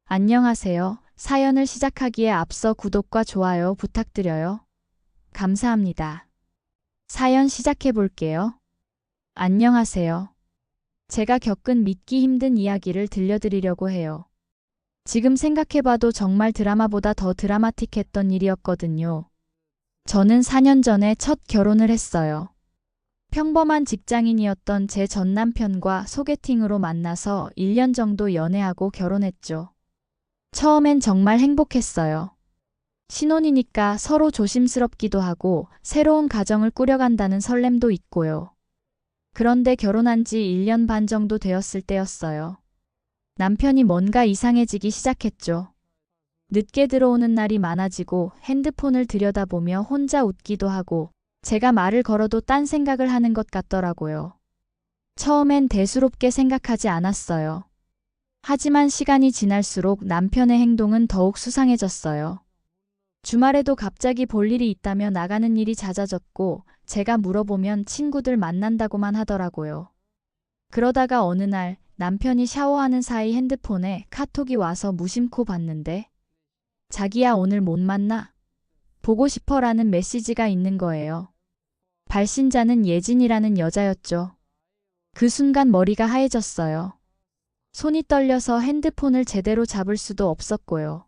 안녕하세요. 사연을 시작하기에 앞서 구독과 좋아요 부탁드려요. 감사합니다. 사연 시작해 볼게요. 안녕하세요. 제가 겪은 믿기 힘든 이야기를 들려드리려고 해요. 지금 생각해봐도 정말 드라마보다 더 드라마틱했던 일이었거든요. 저는 4년 전에 첫 결혼을 했어요. 평범한 직장인이었던 제 전 남편과 소개팅으로 만나서 1년 정도 연애하고 결혼했죠. 처음엔 정말 행복했어요. 신혼이니까 서로 조심스럽기도 하고 새로운 가정을 꾸려간다는 설렘도 있고요. 그런데 결혼한 지 1년 반 정도 되었을 때였어요. 남편이 뭔가 이상해지기 시작했죠. 늦게 들어오는 날이 많아지고 핸드폰을 들여다보며 혼자 웃기도 하고 제가 말을 걸어도 딴 생각을 하는 것 같더라고요. 처음엔 대수롭게 생각하지 않았어요. 하지만 시간이 지날수록 남편의 행동은 더욱 수상해졌어요. 주말에도 갑자기 볼 일이 있다며 나가는 일이 잦아졌고 제가 물어보면 친구들 만난다고만 하더라고요. 그러다가 어느 날 남편이 샤워하는 사이 핸드폰에 카톡이 와서 무심코 봤는데 자기야 오늘 못 만나? 보고 싶어라는 메시지가 있는 거예요. 발신자는 예진이라는 여자였죠. 그 순간 머리가 하얘졌어요. 손이 떨려서 핸드폰을 제대로 잡을 수도 없었고요.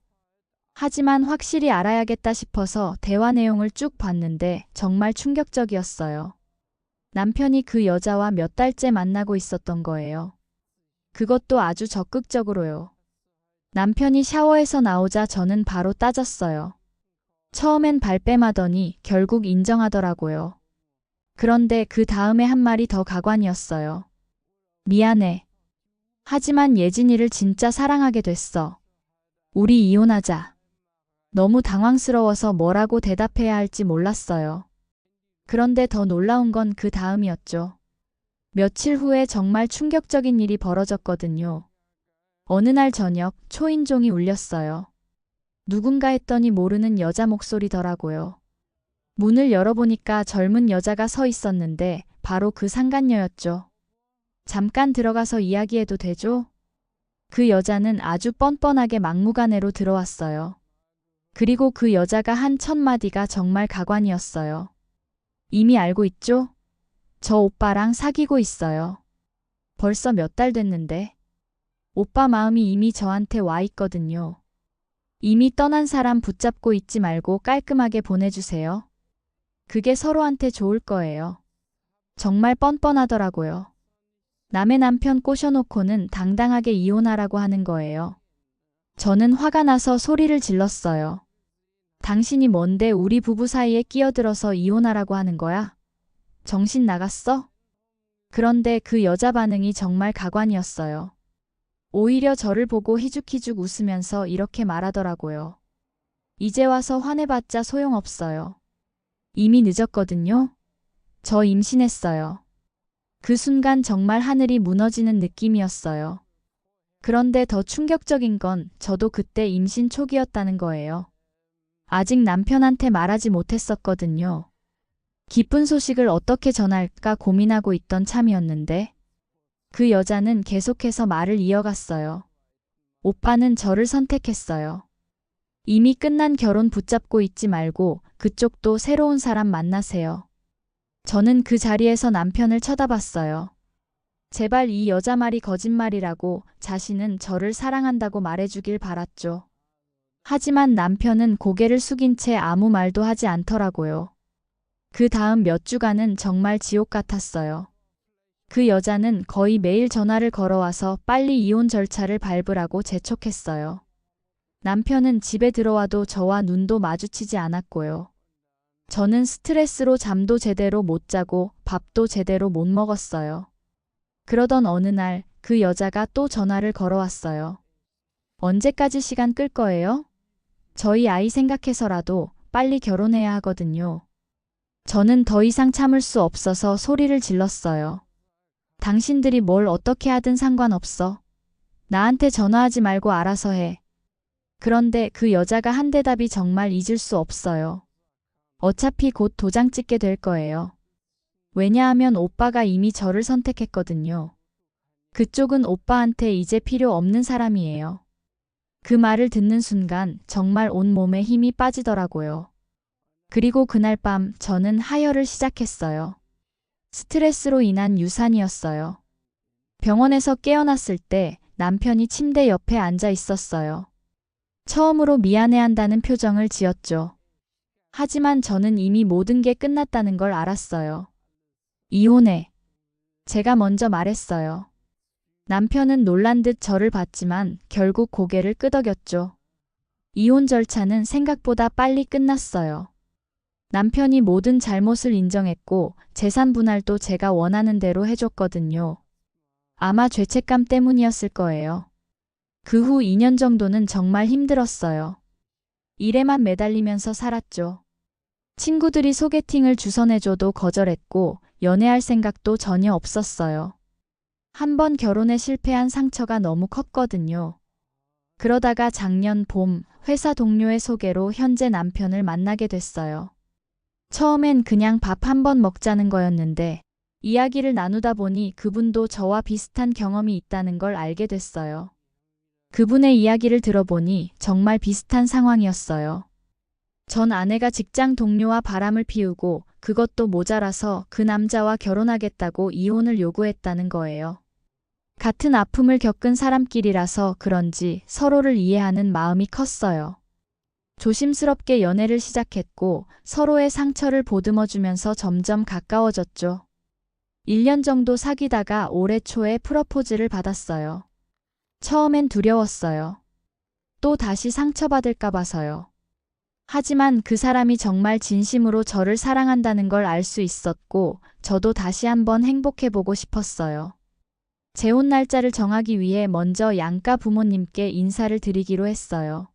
하지만 확실히 알아야겠다 싶어서 대화 내용을 쭉 봤는데 정말 충격적이었어요. 남편이 그 여자와 몇 달째 만나고 있었던 거예요. 그것도 아주 적극적으로요. 남편이 샤워해서 나오자 저는 바로 따졌어요. 처음엔 발뺌하더니 결국 인정하더라고요. 그런데 그 다음에 한 말이 더 가관이었어요. 미안해. 하지만 예진이를 진짜 사랑하게 됐어. 우리 이혼하자. 너무 당황스러워서 뭐라고 대답해야 할지 몰랐어요. 그런데 더 놀라운 건 그 다음이었죠. 며칠 후에 정말 충격적인 일이 벌어졌거든요. 어느 날 저녁 초인종이 울렸어요. 누군가 했더니 모르는 여자 목소리더라고요. 문을 열어보니까 젊은 여자가 서 있었는데 바로 그 상간녀였죠. 잠깐 들어가서 이야기해도 되죠? 그 여자는 아주 뻔뻔하게 막무가내로 들어왔어요. 그리고 그 여자가 한 첫 마디가 정말 가관이었어요. 이미 알고 있죠? 저 오빠랑 사귀고 있어요. 벌써 몇 달 됐는데. 오빠 마음이 이미 저한테 와 있거든요. 이미 떠난 사람 붙잡고 있지 말고 깔끔하게 보내주세요. 그게 서로한테 좋을 거예요. 정말 뻔뻔하더라고요. 남의 남편 꼬셔놓고는 당당하게 이혼하라고 하는 거예요. 저는 화가 나서 소리를 질렀어요. 당신이 뭔데 우리 부부 사이에 끼어들어서 이혼하라고 하는 거야? 정신 나갔어? 그런데 그 여자 반응이 정말 가관이었어요. 오히려 저를 보고 희죽희죽 웃으면서 이렇게 말하더라고요. 이제 와서 화내봤자 소용없어요. 이미 늦었거든요. 저 임신했어요. 그 순간 정말 하늘이 무너지는 느낌이었어요. 그런데 더 충격적인 건 저도 그때 임신 초기였다는 거예요. 아직 남편한테 말하지 못했었거든요. 기쁜 소식을 어떻게 전할까 고민하고 있던 참이었는데 그 여자는 계속해서 말을 이어갔어요. 오빠는 저를 선택했어요. 이미 끝난 결혼 붙잡고 있지 말고 그쪽도 새로운 사람 만나세요. 저는 그 자리에서 남편을 쳐다봤어요. 제발 이 여자 말이 거짓말이라고 자신은 저를 사랑한다고 말해주길 바랐죠. 하지만 남편은 고개를 숙인 채 아무 말도 하지 않더라고요. 그 다음 몇 주간은 정말 지옥 같았어요. 그 여자는 거의 매일 전화를 걸어와서 빨리 이혼 절차를 밟으라고 재촉했어요. 남편은 집에 들어와도 저와 눈도 마주치지 않았고요. 저는 스트레스로 잠도 제대로 못 자고 밥도 제대로 못 먹었어요. 그러던 어느 날 그 여자가 또 전화를 걸어왔어요. 언제까지 시간 끌 거예요? 저희 아이 생각해서라도 빨리 결혼해야 하거든요. 저는 더 이상 참을 수 없어서 소리를 질렀어요. 당신들이 뭘 어떻게 하든 상관없어. 나한테 전화하지 말고 알아서 해. 그런데 그 여자가 한 대답이 정말 잊을 수 없어요. 어차피 곧 도장 찍게 될 거예요. 왜냐하면 오빠가 이미 저를 선택했거든요. 그쪽은 오빠한테 이제 필요 없는 사람이에요. 그 말을 듣는 순간 정말 온몸에 힘이 빠지더라고요. 그리고 그날 밤 저는 하혈을 시작했어요. 스트레스로 인한 유산이었어요. 병원에서 깨어났을 때 남편이 침대 옆에 앉아 있었어요. 처음으로 미안해한다는 표정을 지었죠. 하지만 저는 이미 모든 게 끝났다는 걸 알았어요. 이혼해. 제가 먼저 말했어요. 남편은 놀란 듯 저를 봤지만 결국 고개를 끄덕였죠. 이혼 절차는 생각보다 빨리 끝났어요. 남편이 모든 잘못을 인정했고 재산 분할도 제가 원하는 대로 해줬거든요. 아마 죄책감 때문이었을 거예요. 그 후 2년 정도는 정말 힘들었어요. 일에만 매달리면서 살았죠. 친구들이 소개팅을 주선해줘도 거절했고 연애할 생각도 전혀 없었어요. 한 번 결혼에 실패한 상처가 너무 컸거든요. 그러다가 작년 봄 회사 동료의 소개로 현재 남편을 만나게 됐어요. 처음엔 그냥 밥 한 번 먹자는 거였는데 이야기를 나누다 보니 그분도 저와 비슷한 경험이 있다는 걸 알게 됐어요. 그분의 이야기를 들어보니 정말 비슷한 상황이었어요. 전 아내가 직장 동료와 바람을 피우고 그것도 모자라서 그 남자와 결혼하겠다고 이혼을 요구했다는 거예요. 같은 아픔을 겪은 사람끼리라서 그런지 서로를 이해하는 마음이 컸어요. 조심스럽게 연애를 시작했고 서로의 상처를 보듬어주면서 점점 가까워졌죠. 1년 정도 사귀다가 올해 초에 프러포즈를 받았어요. 처음엔 두려웠어요. 또 다시 상처받을까 봐서요. 하지만 그 사람이 정말 진심으로 저를 사랑한다는 걸 알 수 있었고 저도 다시 한번 행복해보고 싶었어요. 재혼 날짜를 정하기 위해 먼저 양가 부모님께 인사를 드리기로 했어요.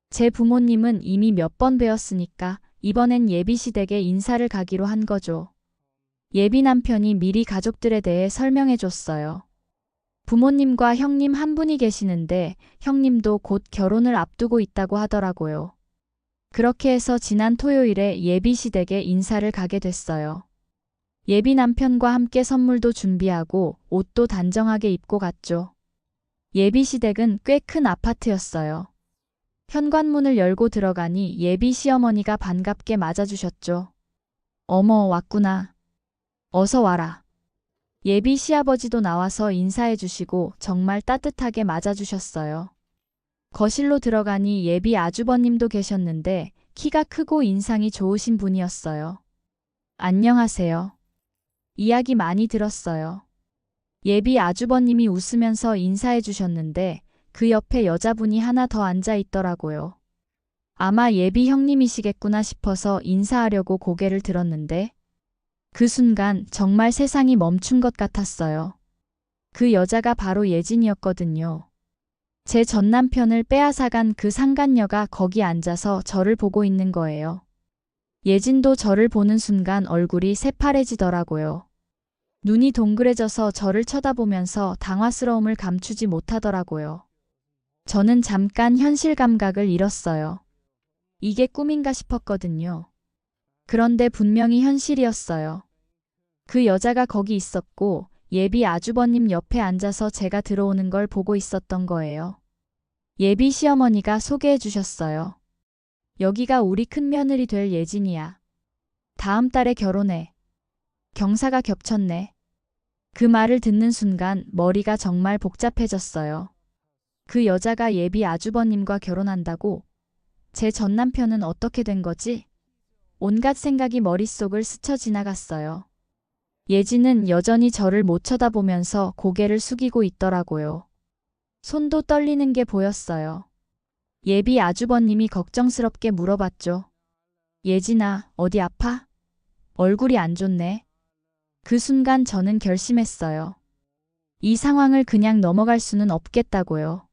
제 부모님은 이미 몇 번 뵈었으니까 이번엔 예비시댁에 인사를 가기로 한 거죠. 예비 남편이 미리 가족들에 대해 설명해 줬어요. 부모님과 형님 한 분이 계시는데 형님도 곧 결혼을 앞두고 있다고 하더라고요. 그렇게 해서 지난 토요일에 예비시댁에 인사를 가게 됐어요. 예비 남편과 함께 선물도 준비하고 옷도 단정하게 입고 갔죠. 예비시댁은 꽤 큰 아파트였어요. 현관문을 열고 들어가니 예비 시어머니가 반갑게 맞아주셨죠. 어머, 왔구나. 어서 와라. 예비 시아버지도 나와서 인사해 주시고 정말 따뜻하게 맞아주셨어요. 거실로 들어가니 예비 아주버님도 계셨는데 키가 크고 인상이 좋으신 분이었어요. 안녕하세요. 이야기 많이 들었어요. 예비 아주버님이 웃으면서 인사해 주셨는데 그 옆에 여자분이 하나 더 앉아 있더라고요. 아마 예비 형님이시겠구나 싶어서 인사하려고 고개를 들었는데 그 순간 정말 세상이 멈춘 것 같았어요. 그 여자가 바로 예진이었거든요. 제 전 남편을 빼앗아간 그 상간녀가 거기 앉아서 저를 보고 있는 거예요. 예진도 저를 보는 순간 얼굴이 새파래지더라고요. 눈이 동그래져서 저를 쳐다보면서 당황스러움을 감추지 못하더라고요. 저는 잠깐 현실 감각을 잃었어요. 이게 꿈인가 싶었거든요. 그런데 분명히 현실이었어요. 그 여자가 거기 있었고 예비 아주버님 옆에 앉아서 제가 들어오는 걸 보고 있었던 거예요. 예비 시어머니가 소개해 주셨어요. 여기가 우리 큰며느리 될 예진이야. 다음 달에 결혼해. 경사가 겹쳤네. 그 말을 듣는 순간 머리가 정말 복잡해졌어요. 그 여자가 예비 아주버님과 결혼한다고? 제 전 남편은 어떻게 된 거지? 온갖 생각이 머릿속을 스쳐 지나갔어요. 예진은 여전히 저를 못 쳐다보면서 고개를 숙이고 있더라고요. 손도 떨리는 게 보였어요. 예비 아주버님이 걱정스럽게 물어봤죠. 예진아, 어디 아파? 얼굴이 안 좋네. 그 순간 저는 결심했어요. 이 상황을 그냥 넘어갈 수는 없겠다고요.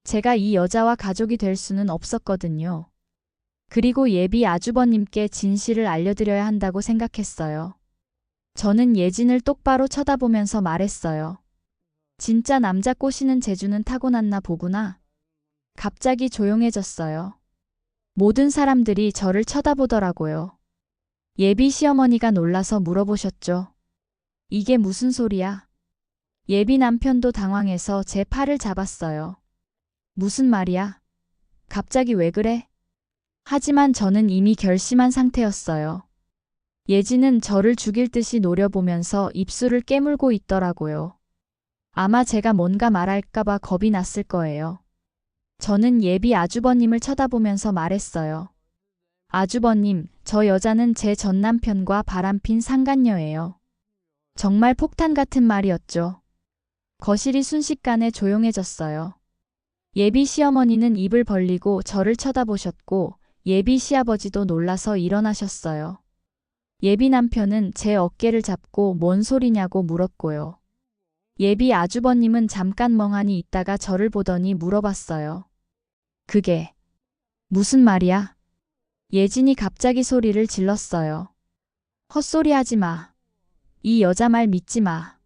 제가 이 여자와 가족이 될 수는 없었거든요. 그리고 예비 아주버님께 진실을 알려드려야 한다고 생각했어요. 저는 예진을 똑바로 쳐다보면서 말했어요. 진짜 남자 꼬시는 재주는 타고났나 보구나. 갑자기 조용해졌어요. 모든 사람들이 저를 쳐다보더라고요. 예비 시어머니가 놀라서 물어보셨죠. 이게 무슨 소리야? 예비 남편도 당황해서 제 팔을 잡았어요. 무슨 말이야? 갑자기 왜 그래? 하지만 저는 이미 결심한 상태였어요. 예진은 저를 죽일 듯이 노려보면서 입술을 깨물고 있더라고요. 아마 제가 뭔가 말할까봐 겁이 났을 거예요. 저는 예비 아주버님을 쳐다보면서 말했어요. 아주버님, 저 여자는 제 전남편과 바람핀 상간녀예요. 정말 폭탄 같은 말이었죠. 거실이 순식간에 조용해졌어요. 예비 시어머니는 입을 벌리고 저를 쳐다보셨고 예비 시아버지도 놀라서 일어나셨어요. 예비 남편은 제 어깨를 잡고 뭔 소리냐고 물었고요. 예비 아주버님은 잠깐 멍하니 있다가 저를 보더니 물어봤어요. 그게 무슨 말이야? 예진이 갑자기 소리를 질렀어요. 헛소리 하지 마. 이 여자 말 믿지 마.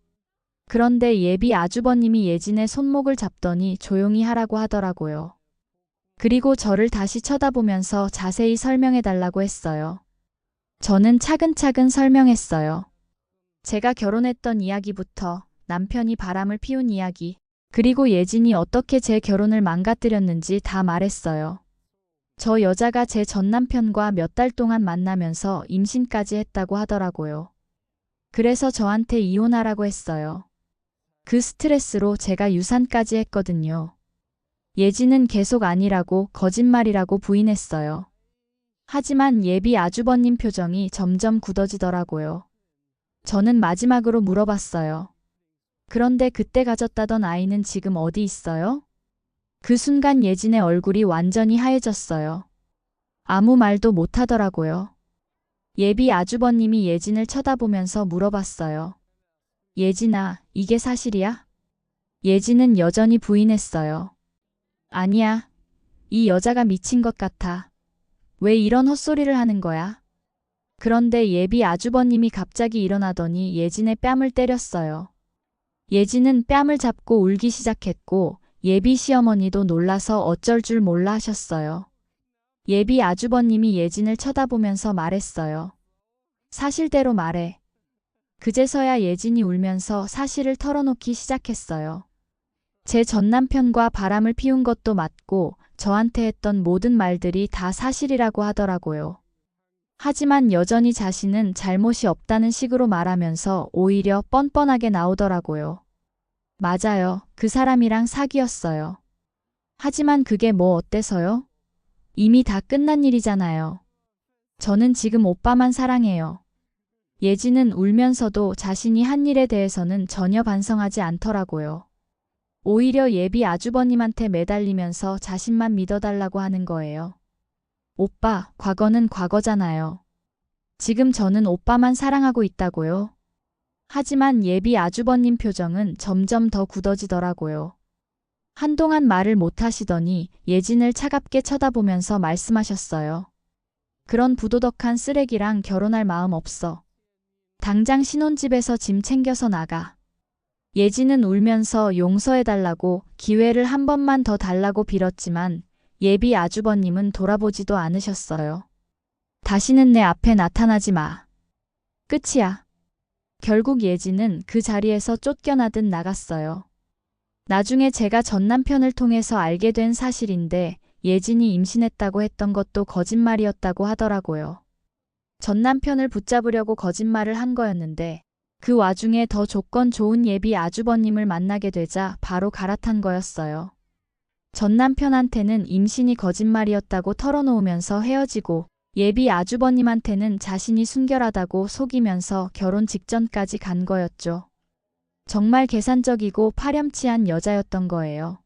그런데 예비 아주버님이 예진의 손목을 잡더니 조용히 하라고 하더라고요. 그리고 저를 다시 쳐다보면서 자세히 설명해 달라고 했어요. 저는 차근차근 설명했어요. 제가 결혼했던 이야기부터 남편이 바람을 피운 이야기, 그리고 예진이 어떻게 제 결혼을 망가뜨렸는지 다 말했어요. 저 여자가 제 전남편과 몇 달 동안 만나면서 임신까지 했다고 하더라고요. 그래서 저한테 이혼하라고 했어요. 그 스트레스로 제가 유산까지 했거든요. 예진은 계속 아니라고 거짓말이라고 부인했어요. 하지만 예비 아주버님 표정이 점점 굳어지더라고요. 저는 마지막으로 물어봤어요. 그런데 그때 가졌다던 아이는 지금 어디 있어요? 그 순간 예진의 얼굴이 완전히 하얘졌어요. 아무 말도 못하더라고요. 예비 아주버님이 예진을 쳐다보면서 물어봤어요. 예진아, 이게 사실이야? 예진은 여전히 부인했어요. 아니야. 이 여자가 미친 것 같아. 왜 이런 헛소리를 하는 거야? 그런데 예비 아주버님이 갑자기 일어나더니 예진의 뺨을 때렸어요. 예진은 뺨을 잡고 울기 시작했고 예비 시어머니도 놀라서 어쩔 줄 몰라 하셨어요. 예비 아주버님이 예진을 쳐다보면서 말했어요. 사실대로 말해. 그제서야 예진이 울면서 사실을 털어놓기 시작했어요. 제 전남편과 바람을 피운 것도 맞고 저한테 했던 모든 말들이 다 사실이라고 하더라고요. 하지만 여전히 자신은 잘못이 없다는 식으로 말하면서 오히려 뻔뻔하게 나오더라고요. 맞아요. 그 사람이랑 사귀었어요. 하지만 그게 뭐 어때서요? 이미 다 끝난 일이잖아요. 저는 지금 오빠만 사랑해요. 예진은 울면서도 자신이 한 일에 대해서는 전혀 반성하지 않더라고요. 오히려 예비 아주버님한테 매달리면서 자신만 믿어달라고 하는 거예요. 오빠, 과거는 과거잖아요. 지금 저는 오빠만 사랑하고 있다고요. 하지만 예비 아주버님 표정은 점점 더 굳어지더라고요. 한동안 말을 못하시더니 예진을 차갑게 쳐다보면서 말씀하셨어요. 그런 부도덕한 쓰레기랑 결혼할 마음 없어. 당장 신혼집에서 짐 챙겨서 나가. 예진은 울면서 용서해달라고 기회를 한 번만 더 달라고 빌었지만 예비 아주버님은 돌아보지도 않으셨어요. 다시는 내 앞에 나타나지 마. 끝이야. 결국 예진은 그 자리에서 쫓겨나듯 나갔어요. 나중에 제가 전남편을 통해서 알게 된 사실인데 예진이 임신했다고 했던 것도 거짓말이었다고 하더라고요. 전남편을 붙잡으려고 거짓말을 한 거였는데 그 와중에 더 조건 좋은 예비 아주버님을 만나게 되자 바로 갈아탄 거였어요. 전남편한테는 임신이 거짓말이었다고 털어놓으면서 헤어지고 예비 아주버님한테는 자신이 순결하다고 속이면서 결혼 직전까지 간 거였죠. 정말 계산적이고 파렴치한 여자였던 거예요.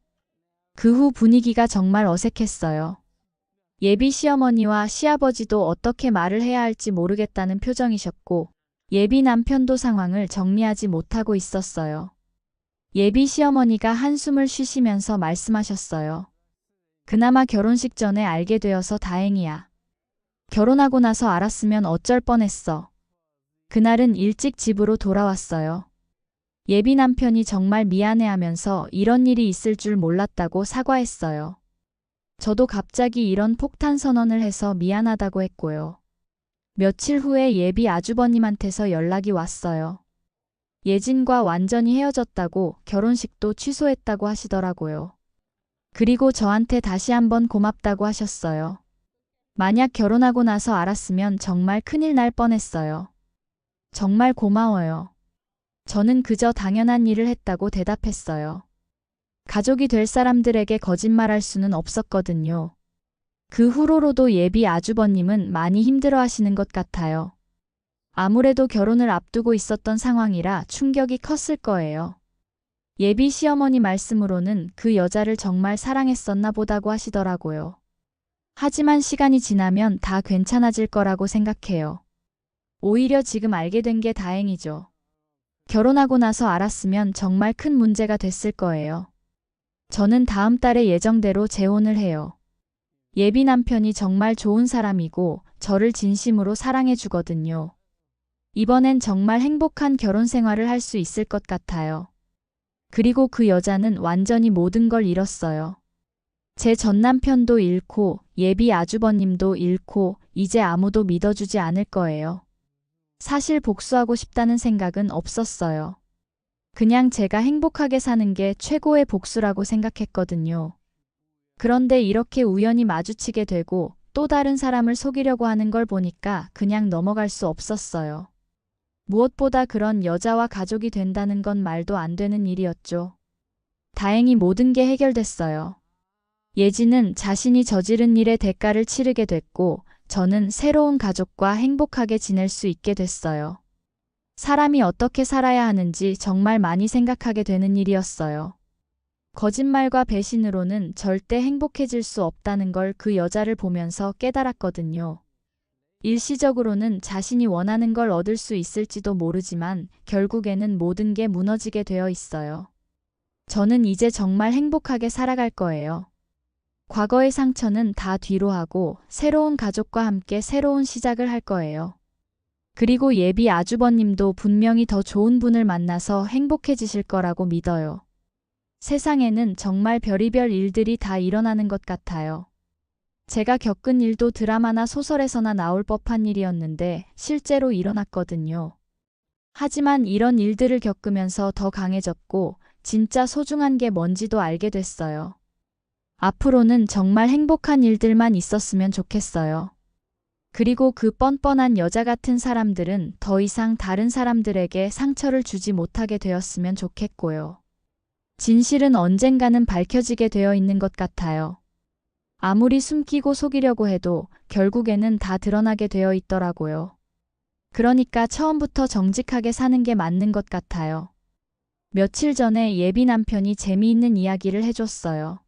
그 후 분위기가 정말 어색했어요. 예비 시어머니와 시아버지도 어떻게 말을 해야 할지 모르겠다는 표정이셨고 예비 남편도 상황을 정리하지 못하고 있었어요. 예비 시어머니가 한숨을 쉬시면서 말씀하셨어요. 그나마 결혼식 전에 알게 되어서 다행이야. 결혼하고 나서 알았으면 어쩔 뻔했어. 그날은 일찍 집으로 돌아왔어요. 예비 남편이 정말 미안해하면서 이런 일이 있을 줄 몰랐다고 사과했어요. 저도 갑자기 이런 폭탄 선언을 해서 미안하다고 했고요. 며칠 후에 예비 아주버님한테서 연락이 왔어요. 예진과 완전히 헤어졌다고 결혼식도 취소했다고 하시더라고요. 그리고 저한테 다시 한번 고맙다고 하셨어요. 만약 결혼하고 나서 알았으면 정말 큰일 날 뻔했어요. 정말 고마워요. 저는 그저 당연한 일을 했다고 대답했어요. 가족이 될 사람들에게 거짓말할 수는 없었거든요. 그 후로도 예비 아주버님은 많이 힘들어 하시는 것 같아요. 아무래도 결혼을 앞두고 있었던 상황이라 충격이 컸을 거예요. 예비 시어머니 말씀으로는 그 여자를 정말 사랑했었나 보다고 하시더라고요. 하지만 시간이 지나면 다 괜찮아질 거라고 생각해요. 오히려 지금 알게 된 게 다행이죠. 결혼하고 나서 알았으면 정말 큰 문제가 됐을 거예요. 저는 다음 달에 예정대로 재혼을 해요. 예비 남편이 정말 좋은 사람이고 저를 진심으로 사랑해 주거든요. 이번엔 정말 행복한 결혼 생활을 할 수 있을 것 같아요. 그리고 그 여자는 완전히 모든 걸 잃었어요. 제 전 남편도 잃고 예비 아주버님도 잃고 이제 아무도 믿어주지 않을 거예요. 사실 복수하고 싶다는 생각은 없었어요. 그냥 제가 행복하게 사는 게 최고의 복수라고 생각했거든요. 그런데 이렇게 우연히 마주치게 되고 또 다른 사람을 속이려고 하는 걸 보니까 그냥 넘어갈 수 없었어요. 무엇보다 그런 여자와 가족이 된다는 건 말도 안 되는 일이었죠. 다행히 모든 게 해결됐어요. 예지는 자신이 저지른 일의 대가를 치르게 됐고 저는 새로운 가족과 행복하게 지낼 수 있게 됐어요. 사람이 어떻게 살아야 하는지 정말 많이 생각하게 되는 일이었어요. 거짓말과 배신으로는 절대 행복해질 수 없다는 걸 그 여자를 보면서 깨달았거든요. 일시적으로는 자신이 원하는 걸 얻을 수 있을지도 모르지만 결국에는 모든 게 무너지게 되어 있어요. 저는 이제 정말 행복하게 살아갈 거예요. 과거의 상처는 다 뒤로 하고 새로운 가족과 함께 새로운 시작을 할 거예요. 그리고 예비 아주버님도 분명히 더 좋은 분을 만나서 행복해지실 거라고 믿어요. 세상에는 정말 별의별 일들이 다 일어나는 것 같아요. 제가 겪은 일도 드라마나 소설에서나 나올 법한 일이었는데 실제로 일어났거든요. 하지만 이런 일들을 겪으면서 더 강해졌고 진짜 소중한 게 뭔지도 알게 됐어요. 앞으로는 정말 행복한 일들만 있었으면 좋겠어요. 그리고 그 뻔뻔한 여자 같은 사람들은 더 이상 다른 사람들에게 상처를 주지 못하게 되었으면 좋겠고요. 진실은 언젠가는 밝혀지게 되어 있는 것 같아요. 아무리 숨기고 속이려고 해도 결국에는 다 드러나게 되어 있더라고요. 그러니까 처음부터 정직하게 사는 게 맞는 것 같아요. 며칠 전에 예비 남편이 재미있는 이야기를 해줬어요.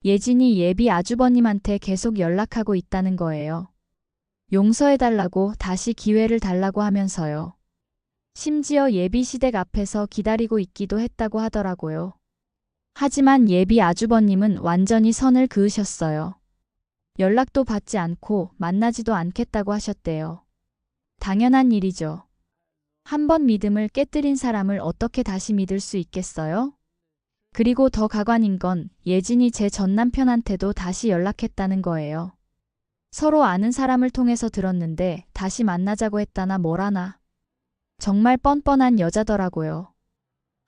예진이 예비 아주버님한테 계속 연락하고 있다는 거예요. 용서해달라고 다시 기회를 달라고 하면서요. 심지어 예비 시댁 앞에서 기다리고 있기도 했다고 하더라고요. 하지만 예비 아주버님은 완전히 선을 그으셨어요. 연락도 받지 않고 만나지도 않겠다고 하셨대요. 당연한 일이죠. 한번 믿음을 깨뜨린 사람을 어떻게 다시 믿을 수 있겠어요? 그리고 더 가관인 건 예진이 제 전 남편한테도 다시 연락했다는 거예요. 서로 아는 사람을 통해서 들었는데 다시 만나자고 했다나 뭐라나. 정말 뻔뻔한 여자더라고요.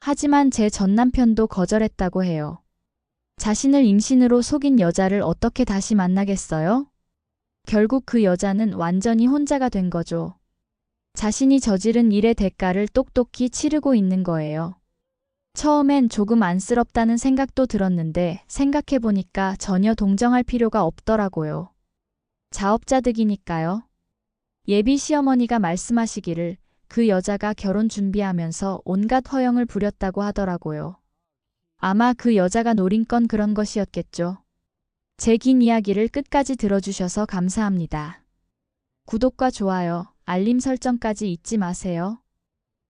하지만 제 전 남편도 거절했다고 해요. 자신을 임신으로 속인 여자를 어떻게 다시 만나겠어요? 결국 그 여자는 완전히 혼자가 된 거죠. 자신이 저지른 일의 대가를 똑똑히 치르고 있는 거예요. 처음엔 조금 안쓰럽다는 생각도 들었는데 생각해보니까 전혀 동정할 필요가 없더라고요. 자업자득이니까요. 예비 시어머니가 말씀하시기를 그 여자가 결혼 준비하면서 온갖 허영을 부렸다고 하더라고요. 아마 그 여자가 노린 건 그런 것이었겠죠. 제 긴 이야기를 끝까지 들어주셔서 감사합니다. 구독과 좋아요, 알림 설정까지 잊지 마세요.